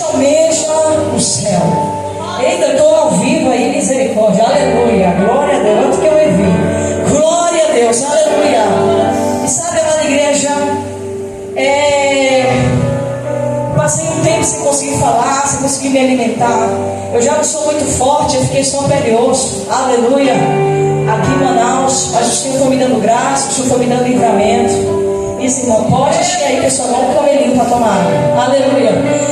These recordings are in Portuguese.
Almeja o céu. Eita, eu estou ao vivo aí, misericórdia, aleluia, glória a Deus, outro que eu ouvi, glória a Deus, aleluia. E sabe, amada igreja, passei um tempo sem conseguir falar, sem conseguir me alimentar. Eu já não sou muito forte, eu fiquei só pele e osso, aleluia. Aqui em Manaus, mas o Senhor foi me dando graça, o Senhor foi me dando livramento. Isso, irmão, pode encher aí, pessoal, um camelinho para tomar, aleluia.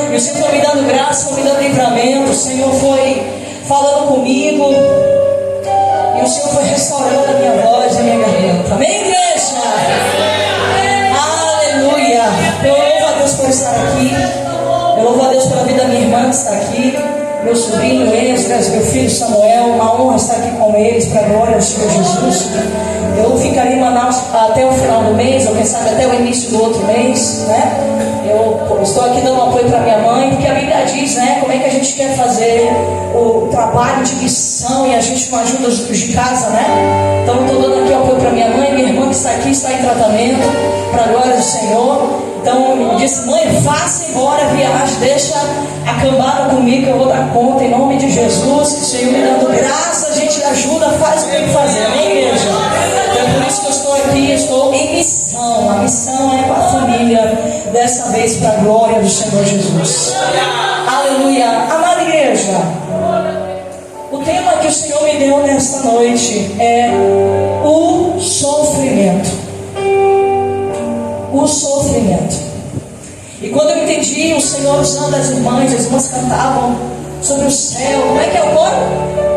E o Senhor foi me dando graça, foi me dando livramento. O Senhor foi falando comigo, e o Senhor foi restaurando a minha voz e a minha garganta. Amém, igreja? Aleluia. Eu louvo a Deus por estar aqui. Eu louvo a Deus pela vida da minha irmã que está aqui, meu sobrinho Esdras, meu filho Samuel. Uma honra estar aqui com eles, para a glória do Senhor Jesus. Eu ficaria em Manaus até o final do mês, ou quem sabe até o início do outro mês, né? Eu estou aqui dando apoio para minha mãe, porque a Bíblia diz, né? Como é que a gente quer fazer o trabalho de missão e a gente não ajuda os de casa, né? Então eu estou dando aqui apoio para minha mãe. Minha irmã que está aqui está em tratamento, para a glória do Senhor. Então eu disse, mãe, faça embora a viagem, deixa a cambada comigo, que eu vou dar conta em nome de Jesus. Que o Senhor me dando graça, a gente ajuda, faz o que tem que fazer, amém, igreja? Então é por isso que eu estou aqui, estou em missão. A missão é com a família, dessa vez para a glória do Senhor Jesus. Aleluia. Amada igreja, o tema que o Senhor me deu nesta noite é o sofrimento. O sofrimento. E quando eu entendi o Senhor usando as irmãs cantavam sobre o céu. Como é que é o coro?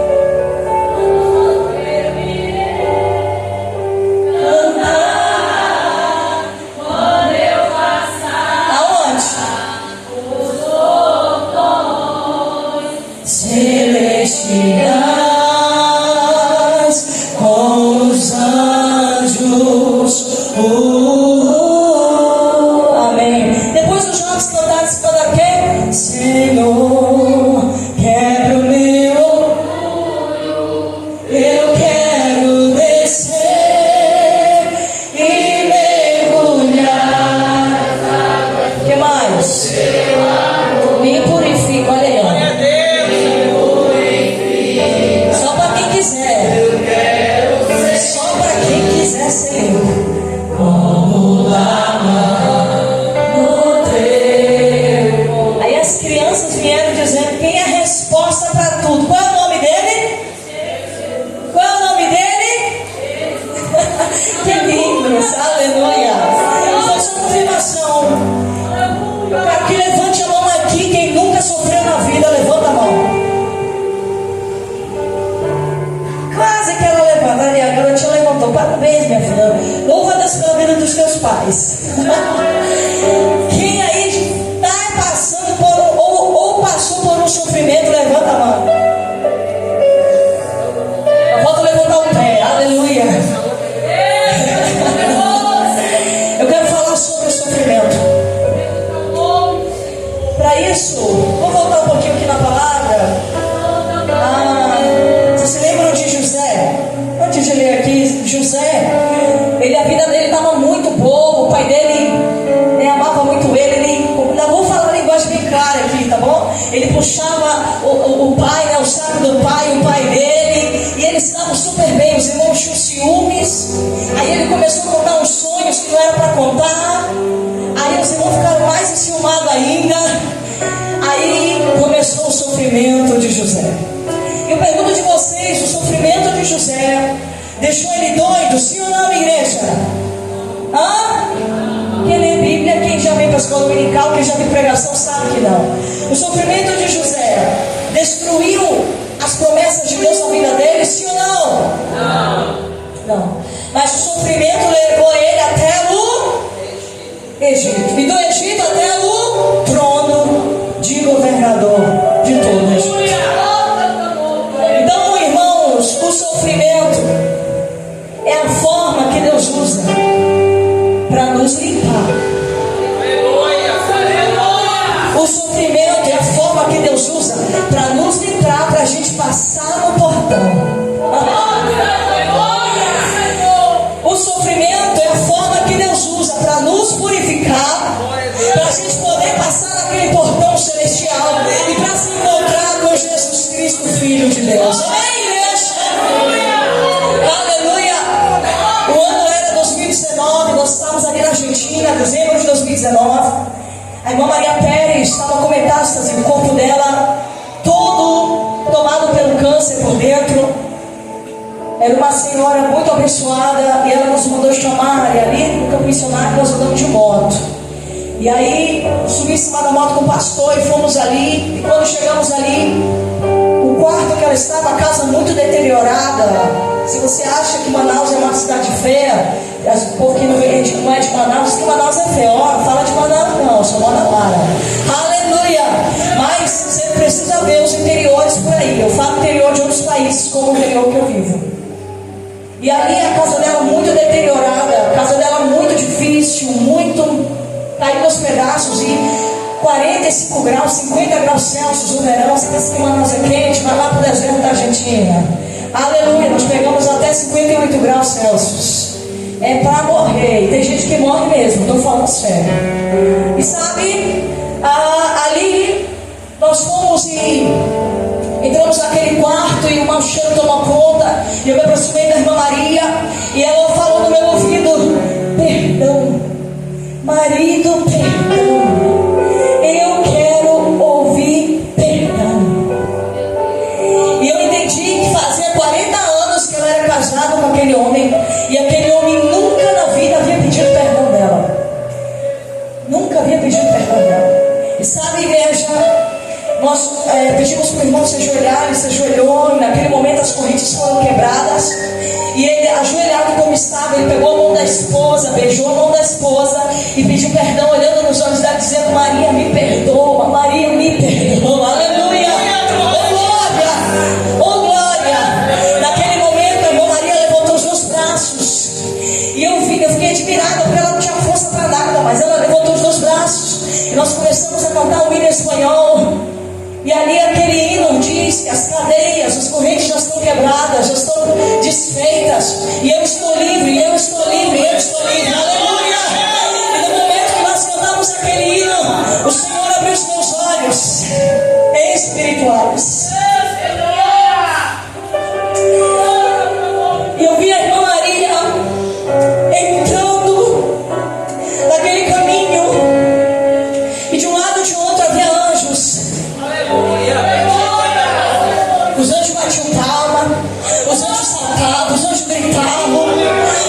Parabéns, minha filha. Louva a Deus pela vida dos teus pais. Quem aí está passando por ou passou por um sofrimento, levanta a mão. Volta a levantar o pé. Aleluia. Eu quero falar sobre o sofrimento. Para isso, vou voltar um pouquinho aqui na palavra. Vocês se lembram de José? Antes de ler aqui, José, a vida dele estava muito boa, o pai dele amava muito ele, vou falar a linguagem bem clara aqui, tá bom? Ele puxava o pai, né, o saco do pai, o pai dele, e eles estavam super bem, os irmãos tinham ciúmes. Aí ele começou a contar uns sonhos que não era para contar, aí os irmãos ficaram mais enciumados ainda. Aí começou o sofrimento de José. Eu pergunto de vocês, o sofrimento de José deixou ele doido, sim ou não, igreja? Quem lê Bíblia, quem já vem para a escola dominical, quem já viu pregação, sabe que não. O sofrimento de José destruiu as promessas de Deus na vida dele, sim ou não? Não. Mas o sofrimento levou ele até o Egito. E do Egito até o trono de governador de todas. Então, irmãos, o sofrimento é a forma que Deus usa para nos limpar. O sofrimento é a forma que Deus usa para nos limpar, para a gente passar no portão. O sofrimento é a forma que Deus usa para nos purificar, para a gente poder passar naquele portão celestial. Deus. Amém, igreja? Aleluia. O ano era 2019, nós estávamos ali na Argentina, dezembro de 2019. A irmã Maria Pérez estava com metástase, o corpo dela todo tomado pelo câncer por dentro. Era uma senhora muito abençoada e ela nos mandou chamar, e ali no campo missionário nós andamos de moto. E aí subi em cima da moto com o pastor e fomos ali. E quando chegamos ali, o quarto que ela estava, a casa muito deteriorada. Se você acha que Manaus é uma cidade feia, o povo que não é de Manaus diz que Manaus é feio. Fala de Manaus não, eu sou manauara. Aleluia! Mas você precisa ver os interiores por aí. Eu falo interior de outros países, como o interior que eu vivo. E ali a casa dela muito deteriorada, a casa dela muito difícil, muito caindo aos pedaços, e 45 graus, 50 graus Celsius no verão. Você pensa que Manaus é quente, vai lá para o deserto da Argentina. Aleluia, nós pegamos até 58 graus Celsius. É para morrer, e tem gente que morre mesmo, estou falando sério. E sabe, ali nós fomos e entramos naquele quarto e o mau cheiro tomou conta. E eu me aproximei da irmã Maria e ela falou no meu ouvido: perdão, marido, perdão, eu quero ouvir perdão. E eu entendi que fazia 40 anos que ela era casada com aquele homem, e aquele homem nunca na vida havia pedido perdão dela. Nunca havia pedido perdão dela. E sabe, igreja, nós pedimos para o irmão se ajoelhar, ele se ajoelhou, e naquele momento as correntes foram quebradas, e ele, ajoelhado como estava, ele pegou a mão da esposa, beijou a mão da esposa e pediu perdão, olhando nos olhos dela, dizendo: Maria, me perdoa, Maria, me perdoa. Aleluia, oh glória, oh glória. Naquele momento a irmã Maria levantou os dois braços, e eu fiquei admirada, porque ela não tinha força para nada, mas ela levantou os dois braços, e nós começamos a cantar um hino espanhol. E ali aquele hino diz que as cadeias, as correntes já estão quebradas, já estão desfeitas, e eu estou livre, eu estou livre, eu estou livre. Aleluia! E no momento que nós cantamos aquele hino, o Senhor abriu os meus olhos espirituais, e eu vi a irmã Maria entrando naquele caminho, e de um lado e de outro havia anjos. Os anjos batiam palma, os anjos saltavam, os anjos gritavam,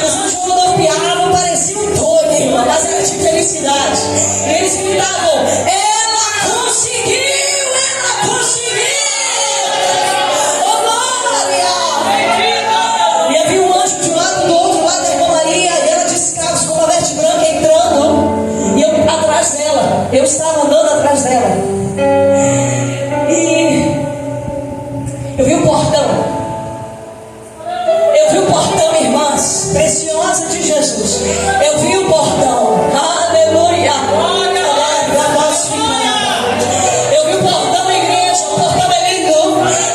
os anjos rodopiavam, pareciam doidos, irmã, mas era de felicidade. E eles gritavam: ela conseguiu, ela conseguiu! Oh glória! E havia um anjo de um lado, do outro lado da irmã Maria, e ela descalço com uma veste branca entrando, e eu atrás dela, eu estava andando atrás dela. E eu vi o portão. Eu vi o portão, irmãs, preciosa de Jesus. Eu vi o portão. Aleluia. Eu vi o portão, igreja. O portão é lindo.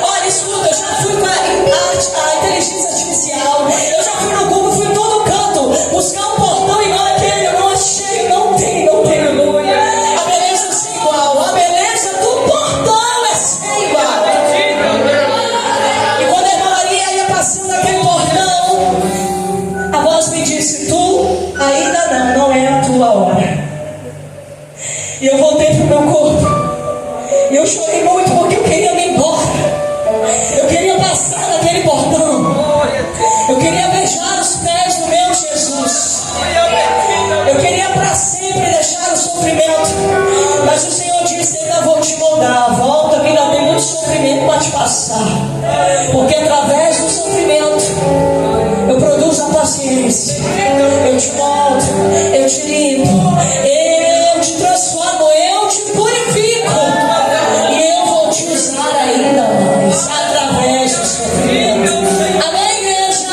Olha, escuta, eu já fui com a inteligência artificial. Eu já fui no Google, fui em todo canto buscar um portão igual aquele. Eu não achei, não tem. Aleluia. A beleza é sem igual. A beleza do portão é sem igual. E quando a irmã Maria ia passando aquele portão, a voz me disse: tu ainda não é a tua hora. E eu voltei para o meu corpo, e eu chorei muito, porque eu queria me embora. Eu queria passar naquele portão. Eu queria beijar os pés do meu Jesus. Eu queria para sempre deixar o sofrimento. Mas o Senhor disse: ainda vou te moldar. Volta, que ainda tem muito sofrimento para te passar. Porque através do sofrimento eu produzo a paciência. Eu te moldo, eu te limpo, eu te transformo, eu te purifico. E eu vou te usar ainda mais através do sofrimento. Amém, igreja?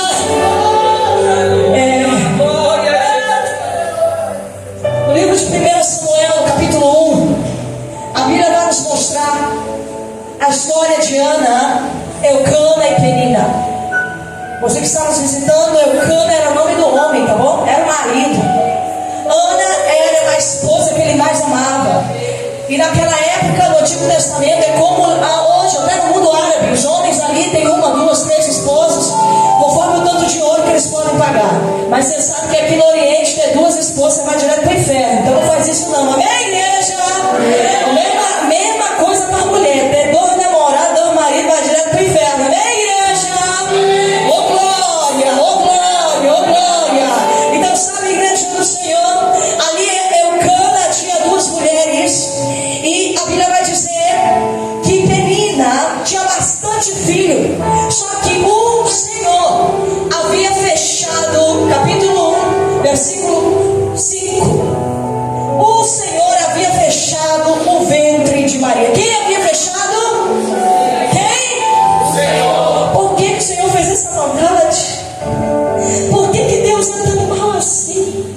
No livro de 1 Samuel, capítulo 1, a Bíblia vai nos mostrar a história de Ana, Eucana e Penina. Você que está nos visitando, Eucana era o nome do homem, tá bom? Era o marido. Ana era a esposa que ele mais amava. E naquela época, no Antigo Testamento, é como hoje, até no mundo árabe, os homens ali de filho. Só que o Senhor havia fechado, capítulo 1, versículo 5. O Senhor havia fechado o ventre de Maria. Quem havia fechado? Quem? O Senhor. Por que o Senhor fez essa maldade? Por que Deus é tão mal assim?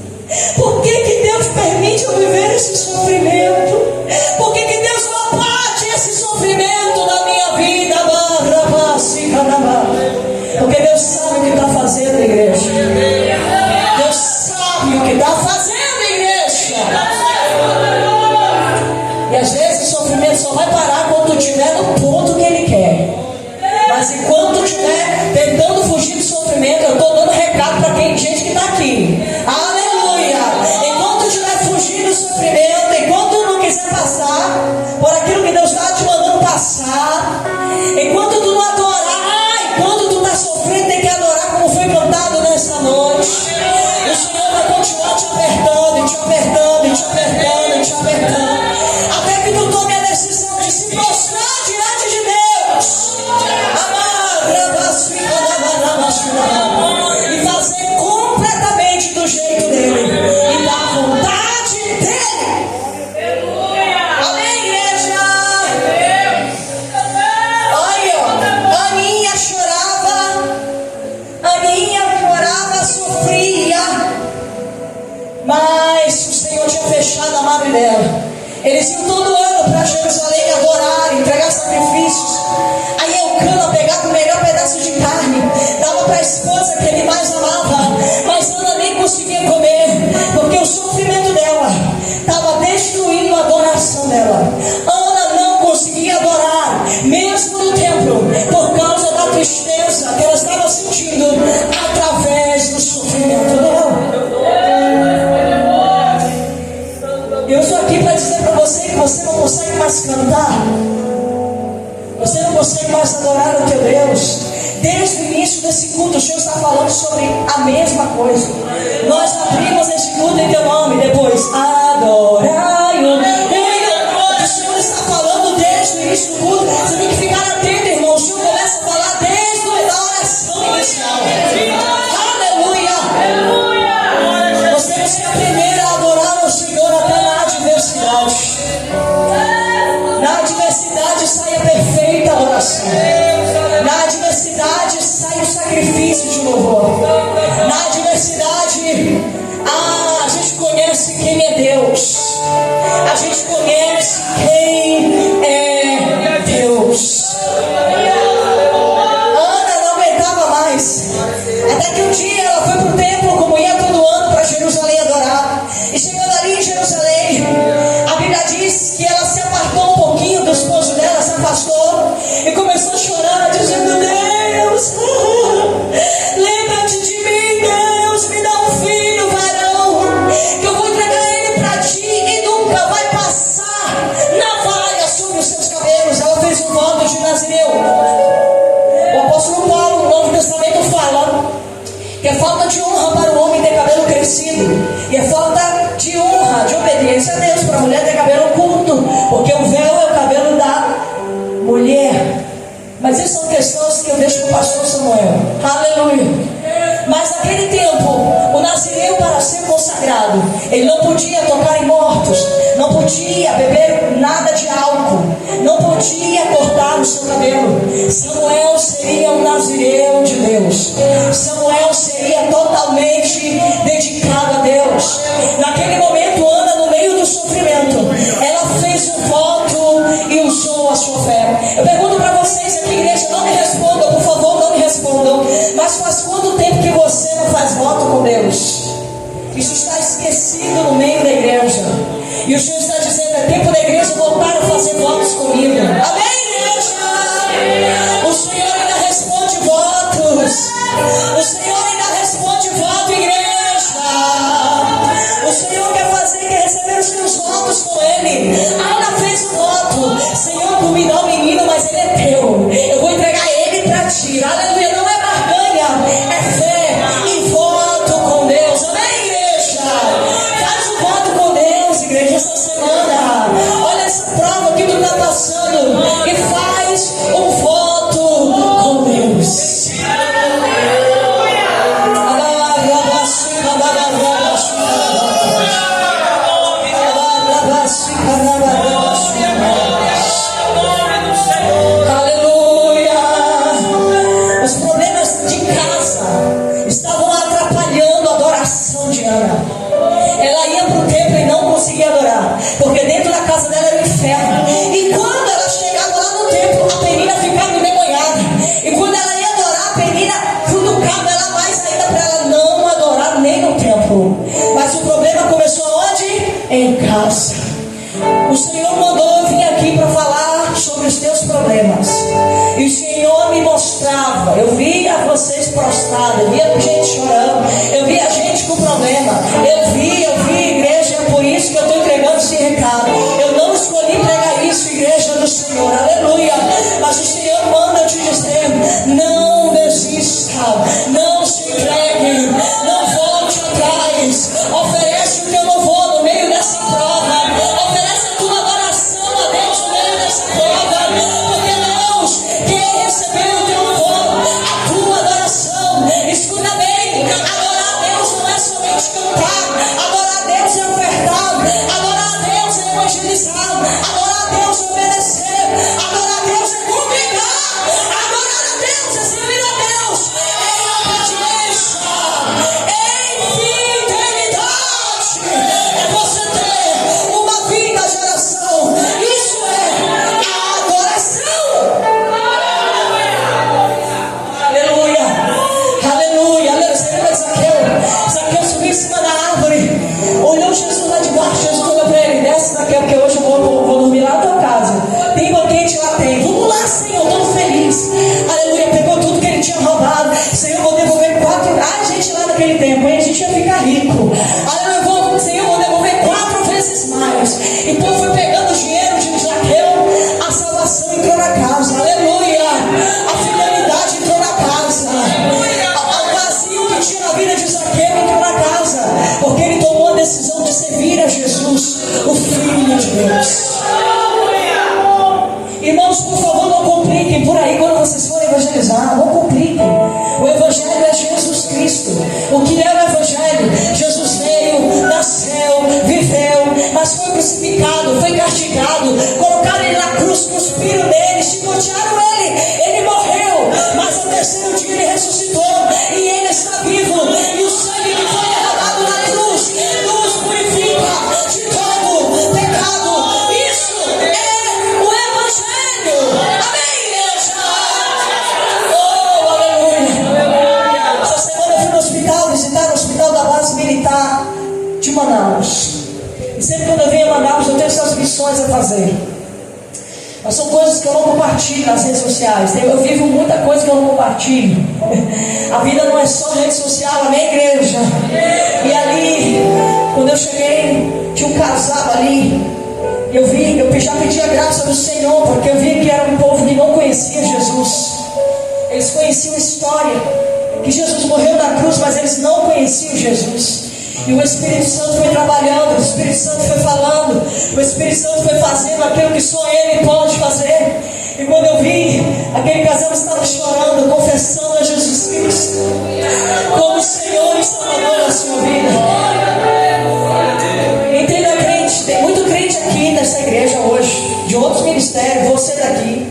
Por que Deus permite eu viver esse sofrimento? Por que Deus não abate esse sofrimento na minha vida? Porque Deus sabe o que está fazendo, igreja. Deus sabe o que está fazendo, igreja. E às vezes o sofrimento só vai parar quando tu estiver no ponto que Ele quer. Mas enquanto tu estiver tentando fugir do sofrimento, eu estou dando recado para quem gente que está aqui. Aleluia! Enquanto tu estiver fugindo do sofrimento, enquanto tu não quiser passar por aquilo que Deus está te mandando passar, enquanto tu não adorar, enquanto tu está sofrendo, tem que adorar como foi cantado nessa noite. O Senhor vai continuar te apertando, e te apertando, e te apertando, e te apertando, até que tu tome a decisão de se prostrar diante de Deus. E fazer completamente do jeito dele e da vontade dele. Amém, igreja? Olha, Aninha chorava, sofria, mas o Senhor tinha fechado a madre dela. Eles iam todo ano para Jerusalém adorar, entregar sacrifícios. Aí Eucana pegava o melhor pedaço de carne, dava para a esposa que ele mais amava, mas Ana nem conseguia comer, porque o sofrimento dela estava destruindo a adoração dela. Ana não conseguia adorar, mesmo no templo, por causa da tristeza que ela estava sentindo através do sofrimento. Eu estou aqui para dizer para você que você não consegue mais cantar, você não consegue mais adorar o teu Deus. Desde o início desse culto, o Senhor está falando sobre a mesma coisa. Nós abrimos esse culto em teu nome, depois adorai o Senhor está falando desde o início do culto. Você tem que ficar atento, irmão. O Senhor começa a falar desde a oração inicial. Aleluia! Nós temos que aprender a adorar o Senhor até na adversidade. Na adversidade sai a perfeita adoração. Na adversidade sai o sacrifício de louvor. Na adversidade, a gente conhece quem é Deus. A gente conhece quem é Deus. Ana não aguentava mais. Até que um dia ela foi para o templo, como ia todo ano, para Jerusalém adorar. E chegando ali em Jerusalém, a Bíblia diz que ela se apartou um pouquinho do esposo dela, se afastou e começou a chorar, dizendo: Deus, lembra-te de mim, Deus, me dá um filho varão, que eu vou entregar ele para ti e nunca vai passar navalha sobre os seus cabelos. Ela fez um voto de Nazireu. O apóstolo Paulo, no Novo Testamento, fala que é falta de honra para o homem ter cabelo crescido, e é falta de honra, de obediência a Deus para a mulher ter cabelo curto, porque o véu é o cabelo da mulher. Mas isso são questões que eu deixo para o pastor Samuel. Aleluia! Mas naquele tempo, o nazireu, para ser consagrado, ele não podia tocar em mortos, não podia beber nada de álcool, não podia cortar o seu cabelo. Samuel seria um nazireu de Deus. Samuel seria totalmente dedicado a Deus. Naquele momento, Ana, no meio do sofrimento, ela fez um voto e usou a sua fé. Eu pergunto para vocês aqui, igreja, não me respondam, por favor, não me respondam, mas faz quanto tempo que você não faz voto com Deus? Isso está esquecido no meio da igreja. E o Senhor está dizendo: é tempo da igreja voltar a fazer votos comigo. Amém, igreja? O Senhor ainda responde votos. O Senhor ainda responde voto, igreja. O Senhor quer fazer, quer receber os teus votos com Ele. Ana fez o voto: Senhor, tu me dá o menino, mas ele é teu. Eu vou entregar ele para ti. Aleluia, não é barganha, é fé e voto com Deus. Amém, igreja? Faz um voto com Deus, igreja, essa semana. Olha essa prova que tu está passando e faz um voto problemas. E o Senhor me mostrava, eu via vocês prostrados, eu via gente chorando, eu via gente com problema, eu vi, igreja, é por isso que eu estou entregando esse recado. Eu não escolhi pregar isso, igreja do Senhor, aleluia. Mas o Senhor manda eu te dizer: não desista, não se entregue, não volte atrás. Oferece o teu louvor no meio dessa prova, oferece a tua adoração a Deus no meio dessa prova, porque Deus quer receber o teu louvor, a tua adoração. Escuta bem, adorar a Deus não é somente cantar, adorar a Deus é ofertar, adorar a Deus é evangelizar, adorar a Deus é obedecer, adorar a Deus é congregar, adorar a Deus é servir a Deus em obediência, em fidelidade. É você ter uma vida de oração. Isso é a adoração. Aleluia, aleluia, aleluia. Você lembra de Zaqueu? Zaqueu subiu em cima da árvore, olhou Jesus lá de baixo. Jesus falou para ele: desce, Zaqueu, porque hoje eu vou dormir lá na tua casa. Tem banquete lá, tem. Vamos lá, Senhor, todo feliz. Aleluia, pegou tudo que ele tinha roubado. Senhor, vou devolver 4. Ah, gente, lá naquele tempo, aí a gente ia ficar rico. Aleluia, Senhor, vou devolver 4 vezes mais. E o povo foi pegando o dinheiro de Zaqueu, a salvação entrou na casa. Aleluia, a fidelidade entrou na casa. O vazio que tinha na vida de Zaqueu entrou na casa, porque ele tomou a decisão de servir a Jesus, o Filho de Deus. Irmãos, por favor, não compliquem por aí quando vocês forem evangelizar. Não compliquem. O Evangelho é Jesus Cristo. O que é o Evangelho? Jesus veio, nasceu, viveu, mas foi crucificado, foi castigado, colocaram ele na cruz, cuspiram nele, chicotearam ele. Ele morreu, mas ao terceiro dia ele ressuscitou e ele está vivo. E o sangue que foi derramado na cruz nos purifica de todo pecado. Isso é o Evangelho. Amém, igreja? Oh, aleluia. Essa semana eu fui no hospital, visitar o hospital da base militar de Manaus. E sempre quando eu venho a Manaus, eu tenho essas missões a fazer. Mas são coisas que eu não compartilho nas redes sociais. Eu vivo muita coisa que eu não compartilho. A vida não é só rede social, amém, igreja? E ali, quando eu cheguei, tinha um casal ali. Eu já pedi a graça do Senhor, porque eu vi que era um povo que não conhecia Jesus. Eles conheciam a história, que Jesus morreu na cruz, mas eles não conheciam Jesus. E o Espírito Santo foi trabalhando, o Espírito Santo foi falando, o Espírito Santo foi fazendo aquilo que só Ele pode fazer. E quando eu vi, aquele casal estava chorando, confessando a Jesus Cristo como Senhor e Salvador da sua vida. Entenda, crente, tem muito crente aqui nessa igreja hoje, de outros ministérios, você daqui,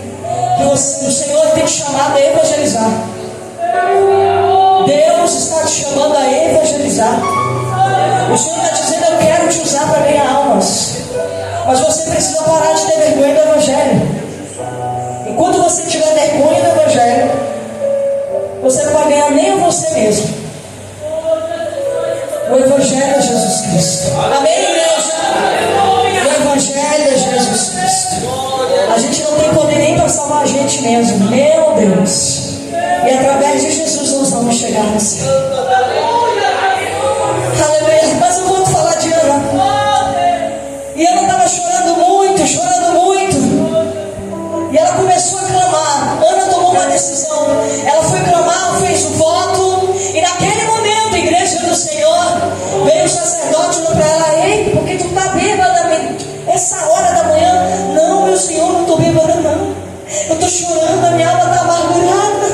que o Senhor tem te chamado a evangelizar. Deus está te chamando a evangelizar. O Senhor está dizendo: eu quero te usar para ganhar almas. Mas você precisa parar de ter vergonha do Evangelho. Enquanto você tiver vergonha do Evangelho, você não vai ganhar nem a você mesmo. O Evangelho é Jesus Cristo. Amém, igreja? O Evangelho é Jesus Cristo. A gente não tem poder nem para salvar a gente mesmo. Meu Deus. E através de Jesus nós vamos chegar no céu. Aleluia. Mas eu vou te falar de Ana. E ela estava chorando muito, chorando muito. E ela começou a clamar. Ana tomou uma decisão. Ela foi clamar, fez o voto. E naquele momento, a igreja do Senhor, veio o sacerdote e falou para ela: ei, por que tu está bêbada? Essa hora da manhã? Não, meu Senhor, não estou bêbada não. Eu estou chorando, a minha alma está amargurada.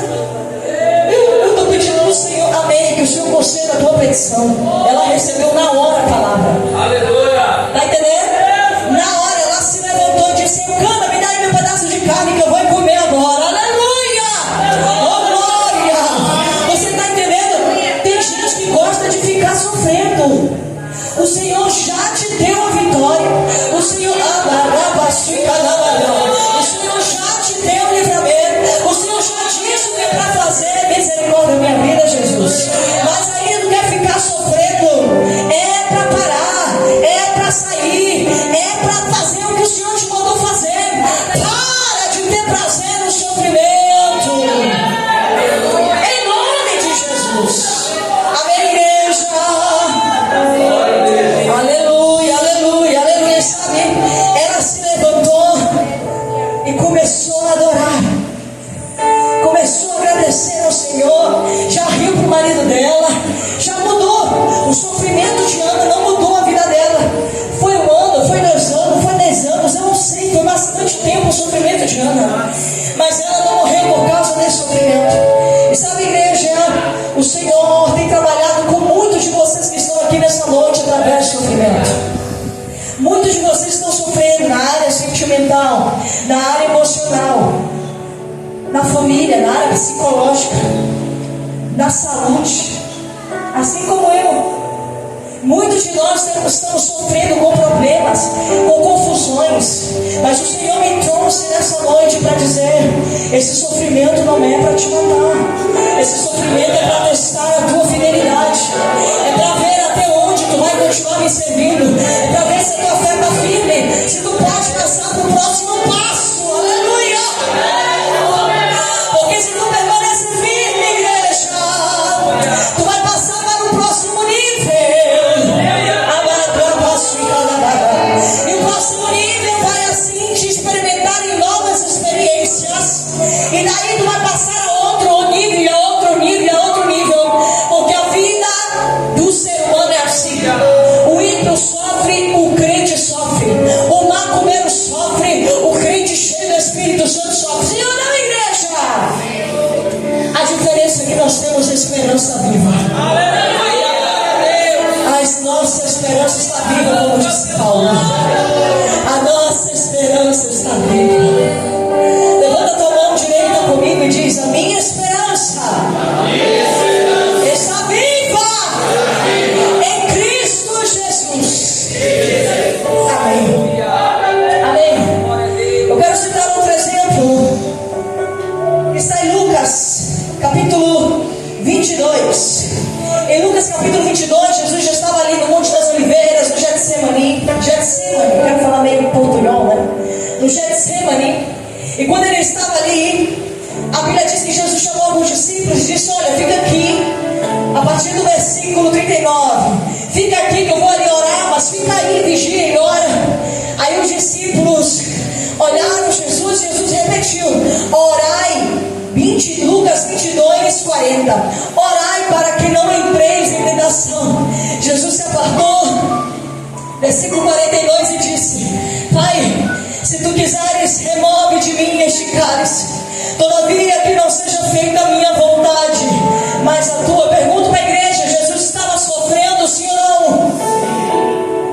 Eu estou pedindo ao Senhor, amém, que o Senhor conceda a tua petição. Ela recebeu na hora a palavra. Aleluia. Está entendendo? Na hora ela se levantou e disse: Cana, me dá aí meu pedaço de carne que eu vou comer agora. Aleluia. Oh, glória. Você está entendendo? Tem gente que gosta de ficar sofrendo. O Senhor já te deu a vitória. O Senhor já te deu o livramento. O Senhor já disse o que é para fazer. Misericórdia, minha vida, Jesus. Mas ainda não quer ficar sofrendo. É para parar. e começou a adorar, começou a agradecer ao Senhor. Já riu para o marido dela, já mudou. O sofrimento de Ana não mudou a vida dela. Foi um ano, foi 2 anos, foi 10 anos, eu não sei, foi bastante tempo o sofrimento de Ana, mas ela não morreu por causa desse sofrimento. E sabe, igreja, o Senhor tem trabalhado com muitos de vocês que estão aqui nessa noite através do sofrimento. Muitos de vocês estão sofrendo na área sentimental, na área emocional, na família, na área psicológica, na saúde, assim como eu. Muitos de nós estamos sofrendo com problemas, com confusões, mas o Senhor me trouxe nessa noite para dizer: esse sofrimento não é para te matar, esse sofrimento é para testar a tua fidelidade, é para ver até onde tu vai continuar me servindo, é para ver se a tua fé está firme, se tu pode passar para o próximo passo. Aleluia! Porque se tu permanecer firme, igreja, tu vai passar para o próximo nível. E o próximo nível vai assim te experimentar em novas experiências. E daí tu vai passar a outro nível, a outro nível, a outro nível. Porque a vida do ser humano é assim. O ímpio sofre, o crente sofre. O macumbeiro sofre, o crente cheio do Espírito Santo sofre. Sim ou não, igreja? A diferença é que nós temos esperança viva. A nossa esperança está viva, como disse Paulo. A nossa esperança está viva. Levanta a tua mão direita comigo e diz: a minha esperança está viva em Cristo Jesus. Amém. Amém. Eu quero citar outro exemplo que está em Lucas capítulo 22. Em Lucas capítulo 22, Jesus já estava ali no Monte das Oliveiras, no Getsemane, quero falar meio em portunhol, né? No Getsemane. E quando ele estava ali, a Bíblia diz que Jesus chamou alguns discípulos e disse: olha, fica aqui, a partir do versículo 39, fica aqui que eu vou ali orar, mas fica aí, vigia e ora. Aí os discípulos olharam Jesus e Jesus repetiu: orai. Lucas 22, 40. Orai para que não entreis em tentação. Jesus se apartou, versículo 42, e disse: Pai, se tu quiseres, remove de mim este cálice. Todavia que não seja feita a minha vontade, mas a tua. Pergunto para a igreja: Jesus estava sofrendo, sim ou não?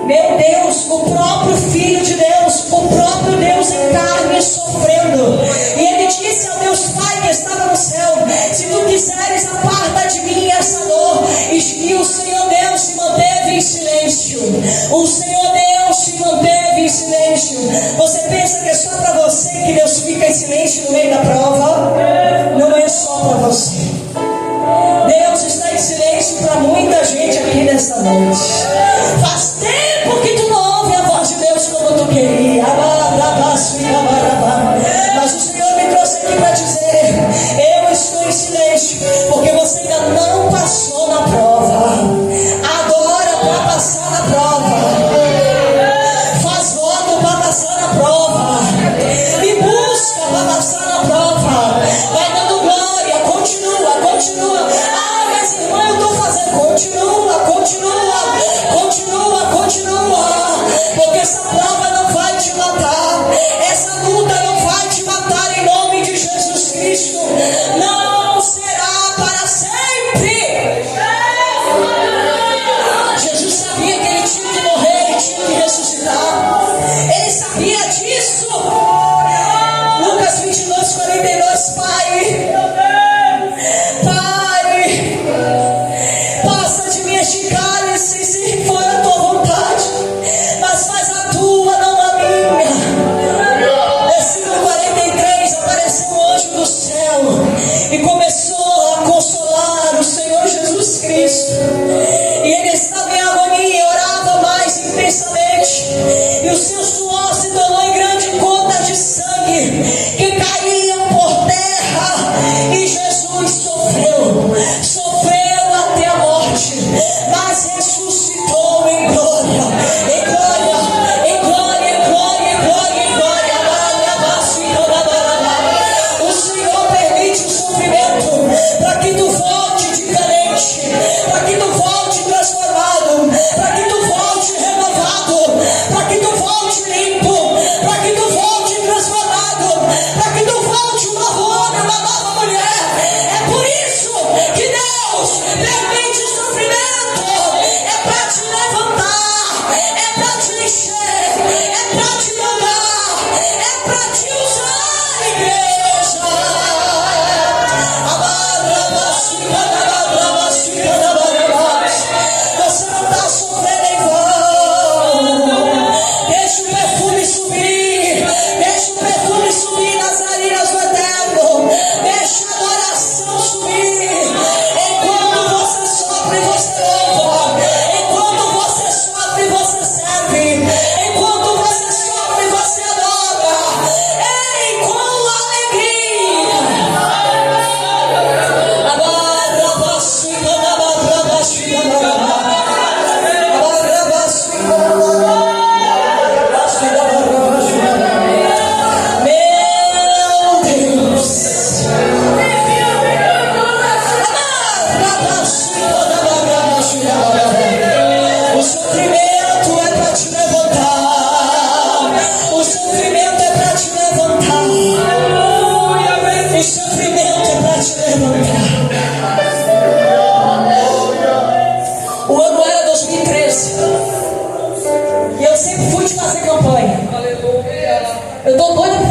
Meu Deus, o próprio Filho de Deus, o próprio Deus em carne sofrendo. E ele disse ao Deus Pai que estava no céu: se tu quiseres, aparta de mim essa dor. E o Senhor Deus se manteve em silêncio. O Senhor Deus se manteve em silêncio. Você pensa que é só para você que Deus fica em silêncio no meio da prova? Não é só para você. Deus está em silêncio para muita gente aqui nessa noite. Faz tempo que tu não ouve a voz de Deus como tu queria. Mas o Senhor me trouxe aqui para dizer: eu estou em silêncio, porque você ainda não passou na prova. Adora para passar na prova. Faz voto para passar na prova. Me busca para passar na prova. Vai dando glória, continua, continua. Ah, mas irmã, eu estou fazendo. Continua, continua, continua, continua. Porque essa prova não vai te matar. Essa luta não vai te matar em nome de Jesus Cristo. Não será para sempre. Jesus sabia que ele tinha que morrer, ele tinha que ressuscitar. Ele sabia disso. Lucas 22, 42. Pai, passa de mim este cálice, se for a tua vontade, mas faz a tua, não a minha. Versículo 43, apareceu um anjo do céu e começou a consolar o Senhor Jesus Cristo. E ele estava em agonia e orava mais intensamente, e o seu suor se tornou em grande gota de sangue que caíam por terra. E Jesus sofreu até a morte, mas ressuscitou em glória, em glória, em glória, em glória, em glória, em glória.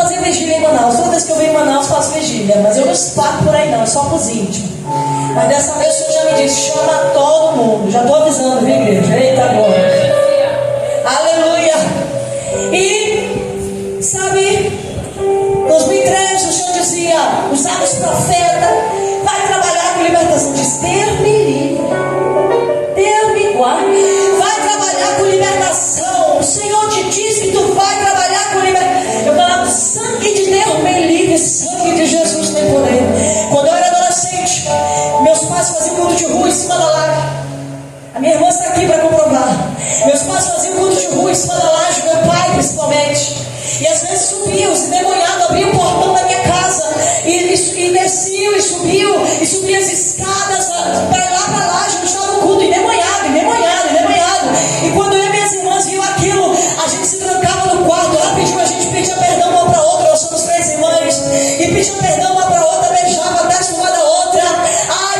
fazer vigília em Manaus. Toda vez que eu venho em Manaus, faço vigília. Mas eu não esparro por aí não, é só para os íntimos. Mas dessa vez o Senhor já me disse, chama todo mundo. Já estou avisando, viu, igreja? Eita glória. Aleluia. E, sabe, 2013 o Senhor dizia, usava os profetas, vai trabalhar com libertação. Diz, Deus me livre, Deus me guarde. Vai trabalhar com libertação. O Senhor te diz que tu vai trabalhar com libertação. Eu falava, sangue de Deus me livre, sangue de Jesus tem poder. Quando eu era adolescente, meus pais faziam culto de rua em cima da laje. A minha irmã está aqui para comprovar. Meus pais faziam culto de rua em cima da laje, meu pai principalmente. E às vezes subiam, os endemoniados abriam o portão da minha casa e desciam e subiam as escadas para lá para lá, já estava no culto, endemoniado. E quando eu e minhas irmãs viam aquilo, a gente se trancava no quarto, ela pediu, a gente pedia perdão uma para outra, nós somos 3 irmãs, e pedia perdão uma para outra, beijava a testa uma da outra,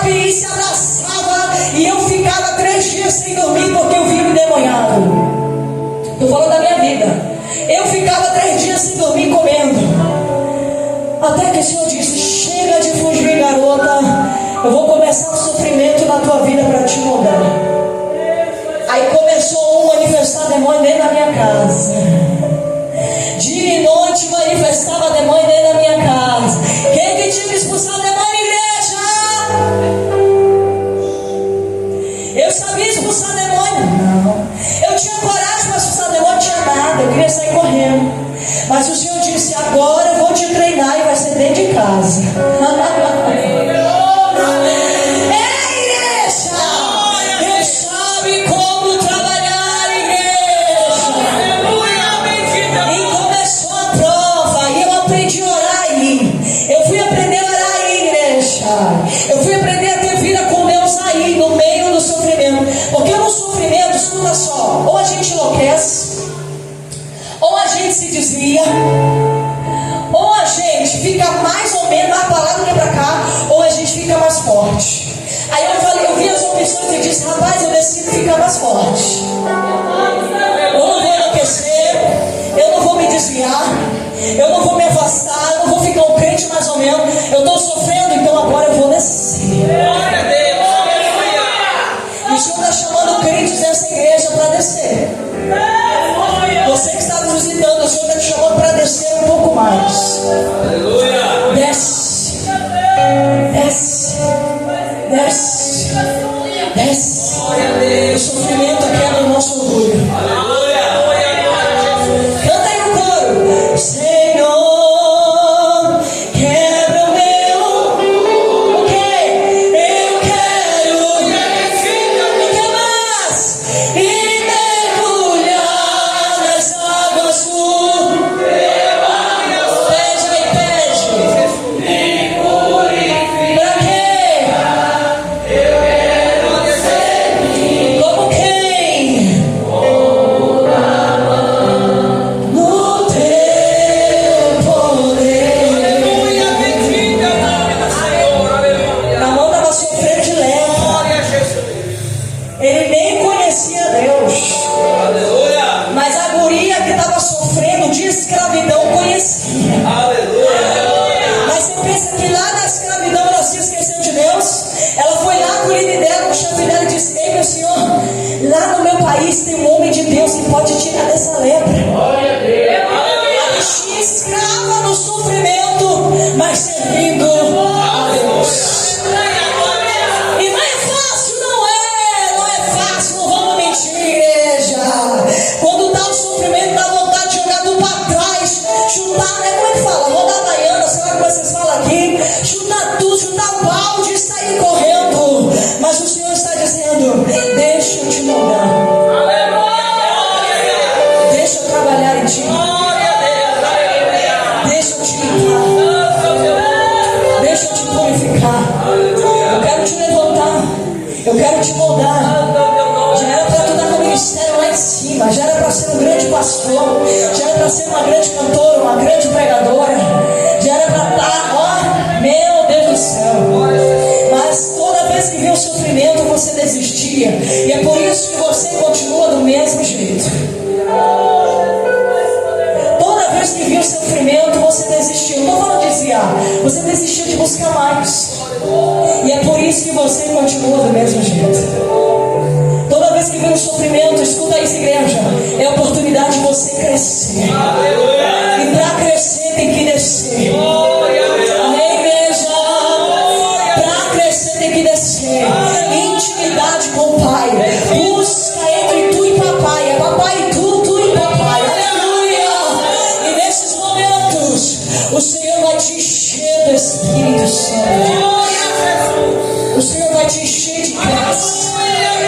ai, e se abraçava, e eu ficava 3 dias sem dormir porque eu vi o endemoniado. Estou falando da minha vida. Eu ficava 3 dias sem dormir comendo. Até que o Senhor disse, chega de fugir, garota. Eu vou começar o sofrimento na tua vida para te mudar. Aí começou a manifestar demônio dentro da minha casa. Dia e noite manifestava demônio dentro da minha casa. Quem que tinha que expulsar o demônio na igreja? Eu sabia expulsar demônio? Não. Eu tinha coragem para expulsar demônio? Não tinha nada, eu queria sair correndo. Mas o Senhor disse, agora eu vou te treinar e vai ser dentro de casa. Ei, igreja! Deus sabe como trabalhar, igreja. E começou a prova, e eu aprendi a orar aí. Eu fui aprender a orar aí, igreja. Eu fui aprender a ter vida com Deus aí, no meio do sofrimento. Porque no sofrimento, escuta só, ou a gente enlouquece, ou a gente se desvia, ou a gente fica mais ou menos mais para lá do que para cá, ou a gente fica mais forte. Aí eu vi as opções e disse, rapaz, eu decido ficar mais forte. Eu não vou enlouquecer, eu não vou me desviar, eu não vou me afastar, eu não vou ficar um crente mais ou menos. Eu estou sofrendo, então agora eu vou descer. E o Senhor está chamando crentes dessa igreja para descer. Você que está nos visitando, o Senhor está te chamando para descer um pouco mais. Aleluia. Desce. Desce. Desce. Desce. O sofrimento quebra o nosso orgulho. Canta aí no coro. Senhor, quebra o meu. O quê? Eu quero. O que mais? E mergulhar nas águas do pede aí, pede. Pra quê? Como quem? No teu poder. A mão estava sofrendo de lepra. Ele nem conhecia Deus. Mas a guria que estava sofrendo de escravidão conhecia. Mas você pensa que lá na escravidão ela se esqueceu de Deus? Ela foi lá com o líder dela, com o chefe dela e disse, ei meu senhor, lá no meu país tem um homem de Deus que pode tirar dessa lepra. A bichinha escrava no sofrimento, mas servindo a Deus. E não é fácil, não é fácil, não vamos mentir, igreja. Quando dá o sofrimento, dá vontade de jogar tudo para trás, chutar, né? Como é que fala? Rodar a baiana, sei lá como vocês falam aqui, chutar tudo, chutar o balde e sair correndo. Mas o Senhor está dizendo, deixa eu te moldar, deixa eu trabalhar em ti, deixa eu te limpar, deixa eu te purificar. Eu quero te levantar, eu quero te moldar. Já era para tu estar com o ministério lá em cima, já era para ser um grande pastor, já era para ser uma grande cantora, uma grande pregadora, já era para estar, ó, meu Deus do céu. Mas toda vez que viu o sofrimento, você desistia, e é por isso que você continua do mesmo jeito. Toda vez que viu o sofrimento, você aleluia. Você desistiu de buscar mais. E é por isso que você continua do mesmo jeito. Toda vez que vem um sofrimento, escuta isso, igreja, é a oportunidade de você crescer. E para crescer tem que descer. Amém, igreja? Para crescer tem que descer. Intimidade com o Pai. Busca entre tu e papai. É papai e tu e papai. Aleluia. E nesses momentos, o Senhor vai te encher do Espírito Santo. O Senhor vai te encher de graça.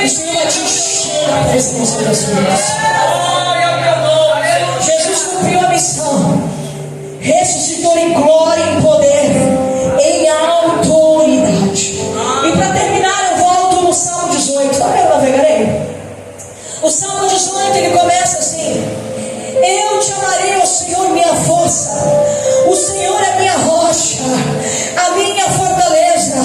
O Senhor vai te encher da presença das suas. Jesus cumpriu a missão. Ressuscitou em glória e em poder, em autoridade. E para terminar, eu volto no Salmo 18. Está vendo, navegarei? O Salmo 18, ele começa assim: eu te amarei, ó Senhor, minha força. O Senhor é minha rocha, a minha fortaleza,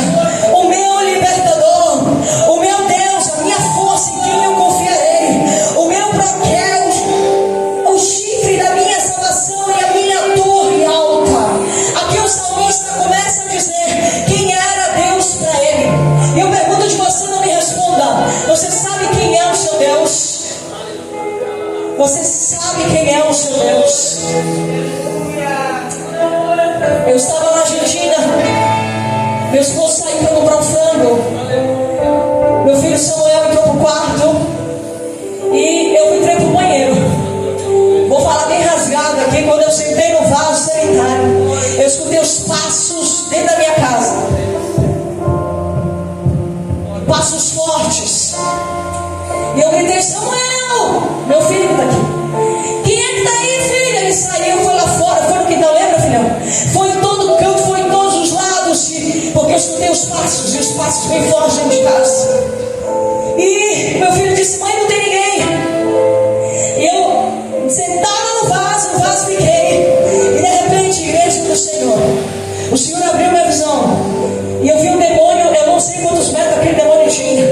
o meu libertador, o meu Deus, a minha força em quem eu confiarei, o meu broquel, o chifre da minha salvação e a minha torre alta. Aqui o salmista começa a dizer quem era Deus para ele. E eu pergunto de você, não me responda: você sabe quem é o seu Deus? Você sabe quem é o seu Deus? Eu estava na Argentina, meu esposo saiu para comprar um frango, meu filho Samuel entrou para o quarto e eu entrei para o banheiro. Vou falar bem rasgado aqui. Quando eu sentei no vaso sanitário, eu escutei os passos dentro da minha casa, passos fortes, e eu gritei: Samuel, meu filho que está aqui, quem é que está aí, filho? Ele saiu, foi lá fora, foi no quintal, lembra, filhão? Foi em todo canto, foi em todos os lados, porque eu escutei os passos, e os passos bem fortes dentro de casa. E meu filho disse: mãe, não tem ninguém. E eu, sentada no vaso fiquei. E de repente, igreja do Senhor, o Senhor abriu minha visão, e eu vi um demônio. Eu não sei quantos metros aquele demônio tinha,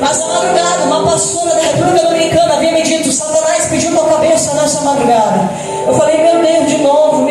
mas na madrugada, uma pastora da República Dominicana havia me dito: Satanás pediu tua cabeça nessa madrugada. Eu falei: meu Deus, de novo,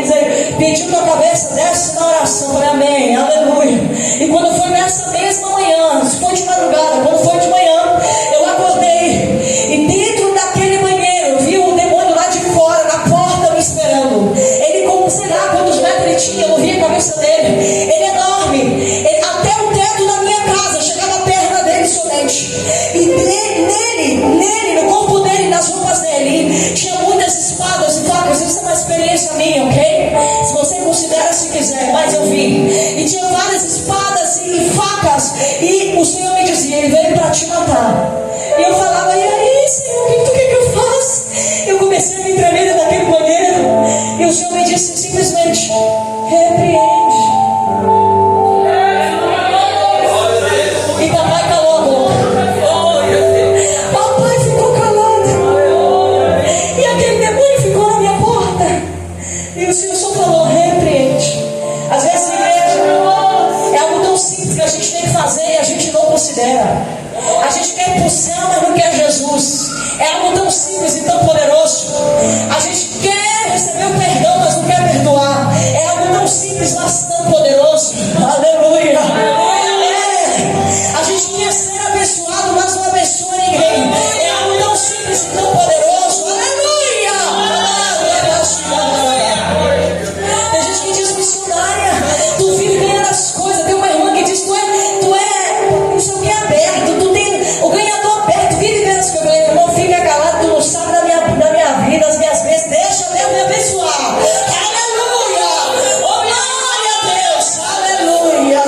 pediu tua cabeça, desce na oração. Eu falei: amém, aleluia. E quando foi nessa mesma manhã, se foi de madrugada, quando foi de manhã, eu acordei, e dentro daquele banheiro eu vi um demônio lá de fora, na porta, me esperando. Ele, como sei lá quantos metros ele tinha, eu não vi a cabeça dele. Ele é enorme, até o teto da minha casa, chegava a perna dele somente. E nele, no corpo dele, nas roupas dele, tinha muitas espadas e facas. Isso é uma experiência minha, ok? Se você considera, se quiser, mas eu vi. E tinha várias espadas e facas. E o Senhor me dizia: ele veio para te matar. E eu falava: e aí, Senhor, o que tu quer que eu faça? Eu comecei a me tremer dentro daquele banheiro. E o Senhor me disse simplesmente: repreende. E papai calou a boca. Papai ficou calado. E aquele demônio ficou na minha porta. E o Senhor só falou: repreende. Às vezes, igreja, é algo tão simples que a gente tem que fazer e a gente não considera. A gente quer ir para o céu, mas não quer Jesus. É algo tão simples e tão poderoso. A gente quer receber o perdão, mas não quer perdoar. É algo tão simples, mas tão poderoso. Aleluia. A gente quer ser abençoado, mas não abençoa ninguém. É algo tão simples e tão poderoso. Aleluia. Tem gente que diz: missionária, tu vive ganhando as coisas. Tem uma irmã que diz: tu é, isso aqui é aberto, tu tem o ganhador aberto, vive ganhando as coisas. Eu falei: irmão, fica calado, tu não sabe da minha vida, das minhas vezes. Deixa Deus me abençoar. Aleluia. Oh, glória a Deus. Aleluia.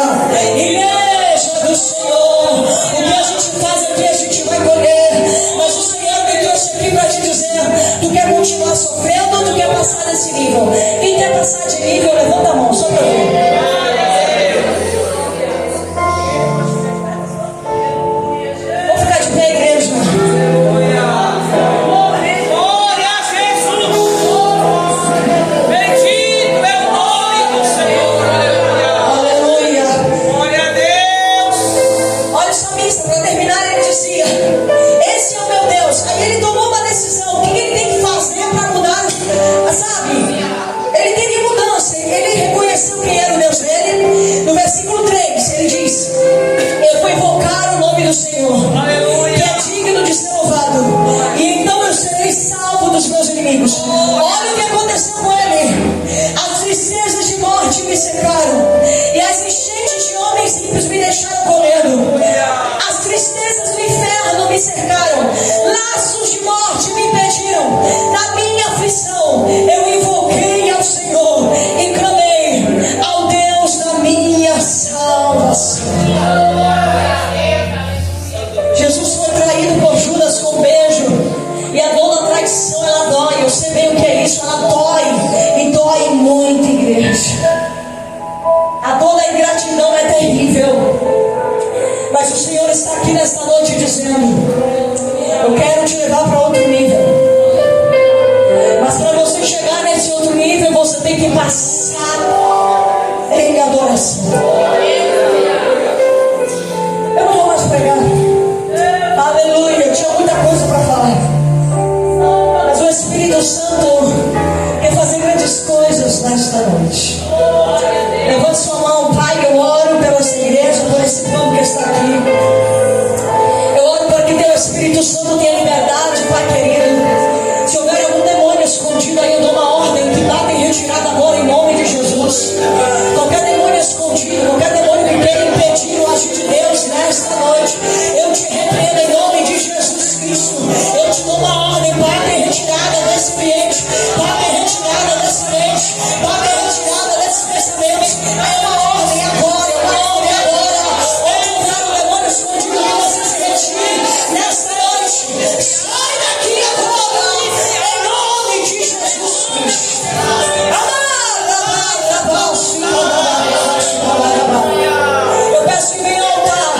Igreja do Senhor, o que a gente faz aqui, a gente vai colher. Mas o Senhor me trouxe aqui para te dizer: tu quer continuar sofrendo ou tu quer passar desse nível? Quem quer passar de nível, levanta a mão, só para ver. Vamos ficar de pé, igreja. Glória a Jesus. Bendito é o nome do Senhor. Aleluia. Glória a Deus. Olha o salmista, para terminar, ele dizia: esse é o meu Deus. Aí ele tomou uma decisão. O que ele tem que fazer para mudar? Sabe? Ele queria mudança. Ele reconheceu quem era morte me cercaram, e as enchentes de homens ímpios me deixaram com medo. As tristezas do inferno me cercaram, laços de morte me impediram. Na minha aflição eu invoquei ao Senhor e clamei ao Deus da minha salvação. Jesus foi traído por Judas com um beijo, e a dor da traição, ela dói. Eu sei bem o que é isso, ela dói, e dói muito, igreja. A dor da ingratidão é terrível, mas o Senhor está aqui nesta noite dizendo: eu quero te levar para outro nível. Mas para você chegar nesse outro nível, você tem que passar em adoração. Eu não vou mais pregar. Aleluia, eu tinha muita coisa para falar, mas o Espírito Santo quer fazer grandes coisas nesta noite. Levante sua mão. Pai, eu oro pela essa igreja, por esse povo que está aqui. Eu oro para que teu Espírito Santo tenha liberdade, Pai querido. Se houver algum demônio escondido aí, eu dou uma ordem que bata em retirada agora em nome de Jesus. Qualquer demônio escondido, qualquer demônio que queira impedir o agir de Deus nesta noite, eu te repreendo em nome de Jesus Cristo. Eu te dou uma ordem, bata em retirada desse ambiente, bata em retirada dessa mente, bata em retirada desses pensamentos. É uma ordem agora, é uma ordem agora. Onde houver um demônio escondido, que você se retire nesta noite. Sai daqui agora, em nome de Jesus Cristo. Eu peço que venha ao altar.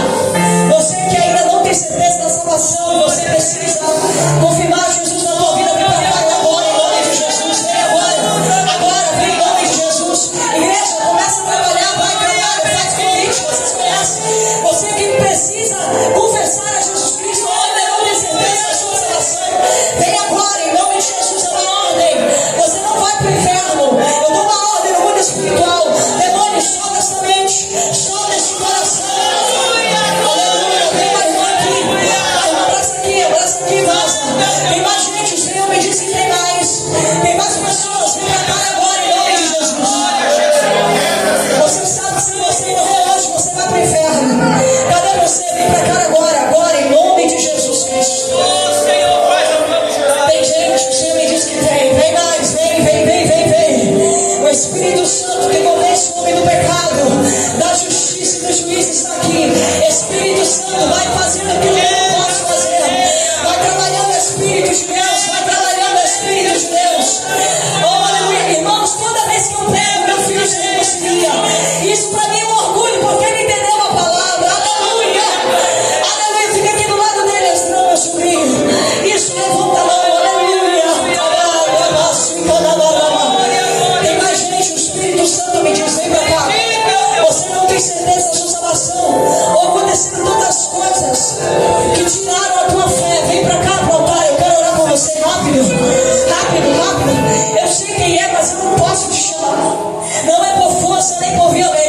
Você que ainda não tem certeza da salvação e você precisa confirmar Jesus na tua vida, vem para cá agora, em nome de Jesus. Vem agora, agora, vem em nome de Jesus. Igreja, começa a trabalhar, vai trabalhar, faz convite, vocês conhecem. Você que precisa confessar a Jesus Cristo, ainda não tem certeza da sua salvação, vem agora, em nome de Jesus. É uma ordem. Você não vai para o inferno. Eu dou uma ordem no mundo espiritual. Demônios, solta essa mente, solta esse coração. Aleluia. Tem mais uma aqui. Abraça aqui, vaza. Tem mais gente, o Senhor me disse que tem mais. Tem mais pessoas. Vem pra cá agora, em nome de Jesus. Você sabe que se você morrer hoje, você vai para o inferno. Cadê você? Vem pra cá agora, em nome de Jesus Cristo. Ô Senhor, faz a tua vontade. Tem gente, o Senhor me disse que tem. Vem mais, vem. O Espírito Santo que convence o homem do pecado, da justiça e do juízo está aqui. Espírito Santo, vai fazendo aquilo que eu não posso fazer. Vai trabalhando o Espírito de Deus, vai trabalhando o Espírito de Deus. Oh, aleluia. Irmãos, toda vez que eu prego, meu filho se reconcilia. Isso para mim é um orgulho, porque ele entendeu a palavra. Aleluia. Aleluia. Fica aqui do lado dele, Estrão, meu sobrinho. Isso, levanta a mão. Aleluia. Tem mais gente, o Espírito Santo me diz: vem pra cá. Você não tem certeza da sua salvação, ou aconteceram tantas coisas que tiraram a tua fé. Vem pra cá pro altar, eu quero orar com você. Rápido. Eu sei quem é, mas eu não posso te chamar. Não é por força nem por violência.